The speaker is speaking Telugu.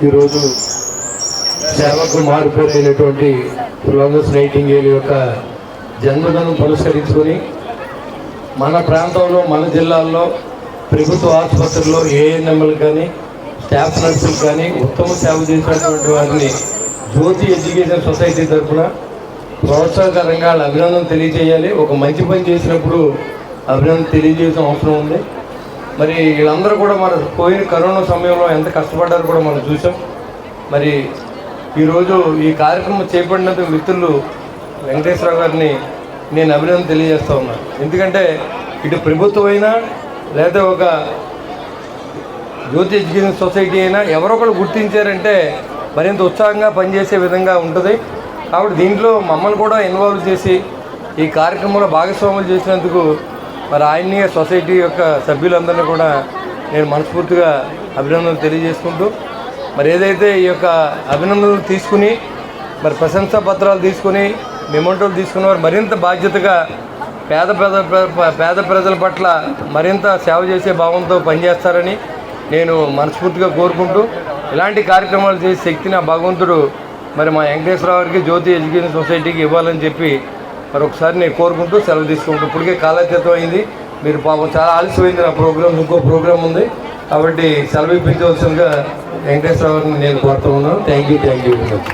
ఈరోజు సేవకు మారిపోయినటువంటి ఫ్లోరెన్స్ నైటింగేల్ యొక్క జన్మదినం పురస్కరించుకొని మన ప్రాంతంలో మన జిల్లాల్లో ప్రభుత్వ ఆసుపత్రుల్లో ఏఎన్ఎంలు కానీ స్టాఫ్ నర్సులు కానీ ఉత్తమ సేవ చేసినటువంటి వారిని జ్యోతి ఎడ్యుకేషన్ సొసైటీ తరఫున ప్రోత్సాహకరంగా వాళ్ళ అభినందన తెలియజేయాలి. ఒక మంచి పని చేసినప్పుడు అభినందన తెలియజేయాల్సిన అవసరం ఉంది. మరి వీళ్ళందరూ కూడా మన పోయిన కరోనా సమయంలో ఎంత కష్టపడ్డారో కూడా మనం చూసాం. మరి ఈరోజు ఈ కార్యక్రమం చేపట్టినందుకు మిత్రులు వెంకటేశ్వరరావు గారిని నేను అభినందన తెలియజేస్తూ ఉన్నాను. ఎందుకంటే ఇటు ప్రభుత్వం అయినా లేదా ఒక జ్యోతి ఎడ్యుకేషన్ సొసైటీ అయినా ఎవరో ఒకరు గుర్తించారంటే మరింత ఉత్సాహంగా పనిచేసే విధంగా ఉంటుంది. కాబట్టి దీంట్లో మమ్మల్ని కూడా ఇన్వాల్వ్ చేసి ఈ కార్యక్రమంలో భాగస్వాములు చేసినందుకు మరి ఆయన్ని సొసైటీ యొక్క సభ్యులందరినీ కూడా నేను మనస్ఫూర్తిగా అభినందనలు తెలియజేసుకుంటూ మరి ఏదైతే ఈ యొక్క అభినందనలు తీసుకుని మరి ప్రశంసా పత్రాలు తీసుకుని మెమోంటోలు తీసుకున్నవారు మరింత బాధ్యతగా పేద ప్రజల పట్ల మరింత సేవ చేసే భావంతో పనిచేస్తారని నేను మనస్ఫూర్తిగా కోరుకుంటూ ఇలాంటి కార్యక్రమాలు చేసే శక్తిని ఆ భగవంతుడు మరి మా వెంకటేశ్వరరావు గారికి జ్యోతి ఎడ్యుకేషన్ సొసైటీకి ఇవ్వాలని చెప్పి మరి ఒకసారి నేను కోరుకుంటూ సెలవు తీసుకుంటూ ఇప్పటికే కాలాతీతం అయింది. మీరు పాపం చాలా ఆలస్యమైంది. నా ప్రోగ్రామ్ ఇంకో ప్రోగ్రామ్ ఉంది కాబట్టి సెలవు ఇప్పించవలసిందిగా వెంకటేశ్వరరావు గారిని నేను కోరుతూ ఉన్నాను. Thank you very much.